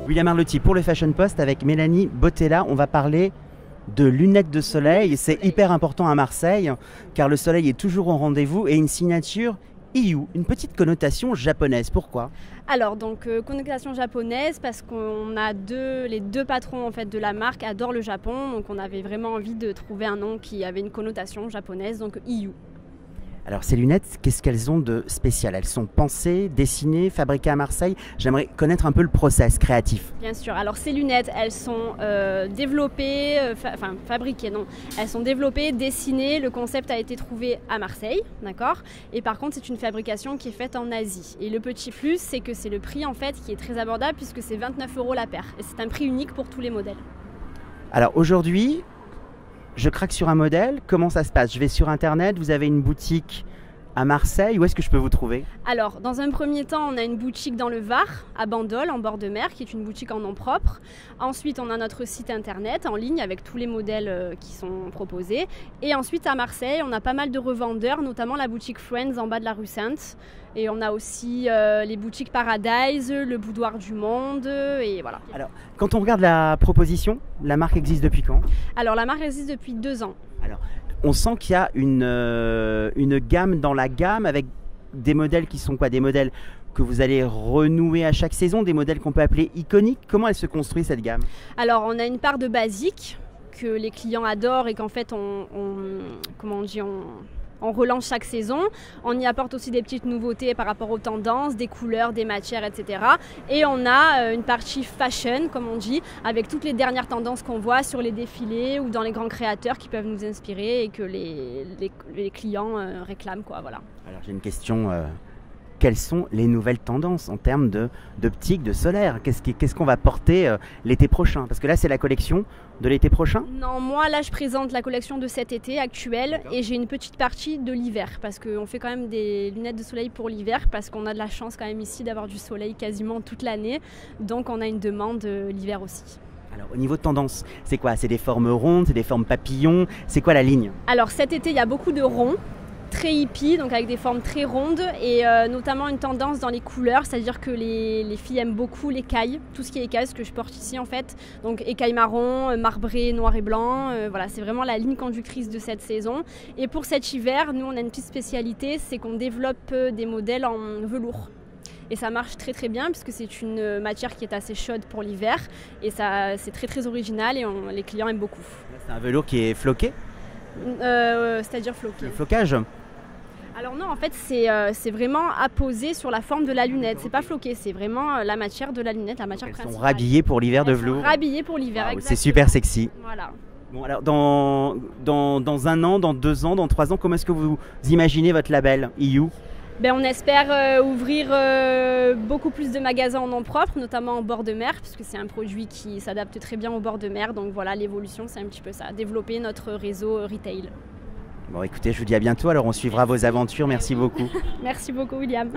William Arlotti pour le Fashion Post avec Mélanie Bottella. On va parler de lunettes de soleil et c'est hyper important à Marseille car le soleil est toujours au rendez-vous et une signature Iyu, une petite connotation japonaise. Pourquoi ? Alors donc connotation japonaise parce qu'on a les deux patrons en fait de la marque adorent le Japon, donc on avait vraiment envie de trouver un nom qui avait une connotation japonaise, donc Iyu. Alors ces lunettes, qu'est-ce qu'elles ont de spécial ? Elles sont pensées, dessinées, fabriquées à Marseille. J'aimerais connaître un peu le process créatif. Bien sûr, alors ces lunettes, elles sont développées, fabriquées, non. Elles sont développées, dessinées, le concept a été trouvé à Marseille, d'accord ? Et par contre, c'est une fabrication qui est faite en Asie. Et le petit plus, c'est que c'est le prix en fait qui est très abordable puisque c'est 29 € la paire. Et c'est un prix unique pour tous les modèles. Alors aujourd'hui, je craque sur un modèle, comment ça se passe ? Je vais sur internet, vous avez une boutique à Marseille, où est-ce que je peux vous trouver ? Alors, dans un premier temps, on a une boutique dans le Var, à Bandol, en bord de mer, qui est une boutique en nom propre. Ensuite, on a notre site internet en ligne avec tous les modèles qui sont proposés. Et ensuite, à Marseille, on a pas mal de revendeurs, notamment la boutique Friends en bas de la rue Sainte. Et on a aussi les boutiques Paradise, le Boudoir du Monde, et voilà. Alors, quand on regarde la proposition, la marque existe depuis quand ? Alors, la marque existe depuis 2 ans. Alors, on sent qu'il y a une gamme dans la gamme avec des modèles qui sont quoi ? Des modèles que vous allez renouer à chaque saison, des modèles qu'on peut appeler iconiques. Comment elle se construit cette gamme ? Alors, on a une part de basique que les clients adorent et qu'en fait, on relance chaque saison. On y apporte aussi des petites nouveautés par rapport aux tendances, des couleurs, des matières, etc. Et on a une partie fashion, comme on dit, avec toutes les dernières tendances qu'on voit sur les défilés ou dans les grands créateurs qui peuvent nous inspirer et que les clients réclament, quoi, voilà. Alors j'ai une question. Quelles sont les nouvelles tendances en termes d'optique, de solaire ? Qu'est-ce qu'on va porter l'été prochain ? Parce que là, c'est la collection de l'été prochain ? Non, moi, là, je présente la collection de cet été actuelle et j'ai une petite partie de l'hiver parce qu'on fait quand même des lunettes de soleil pour l'hiver parce qu'on a de la chance quand même ici d'avoir du soleil quasiment toute l'année. Donc, on a une demande l'hiver aussi. Alors, au niveau de tendance, c'est quoi ? C'est des formes rondes, c'est des formes papillons ? C'est quoi la ligne ? Alors, cet été, il y a beaucoup de ronds. Très hippie, donc avec des formes très rondes et notamment une tendance dans les couleurs, c'est-à-dire que les filles aiment beaucoup l'écaille, tout ce qui est écaille, ce que je porte ici en fait, donc écaille marron, marbré, noir et blanc, voilà, c'est vraiment la ligne conductrice de cette saison. Et pour cet hiver, nous on a une petite spécialité, c'est qu'on développe des modèles en velours. Et ça marche très très bien puisque c'est une matière qui est assez chaude pour l'hiver et ça, c'est très très original et les clients aiment beaucoup. C'est un velours qui est floqué ? C'est-à-dire floqué. Le flocage ? Alors non, en fait, c'est vraiment apposé sur la forme de la lunette. C'est pas floqué, c'est vraiment la matière de la lunette, la matière principale. Elles sont rhabillées pour l'hiver de velours. Rhabillées pour l'hiver, Wow, exactement. c'est super sexy. Voilà. Bon, alors dans 1 an, dans 2 ans, dans 3 ans, comment est-ce que vous imaginez votre label Iyu ? On espère ouvrir beaucoup plus de magasins en nom propre, notamment en bord de mer, puisque c'est un produit qui s'adapte très bien au bord de mer. Donc voilà, l'évolution, c'est un petit peu ça, développer notre réseau retail. Bon, écoutez, je vous dis à bientôt, alors on suivra vos aventures. Merci beaucoup. Merci beaucoup, William.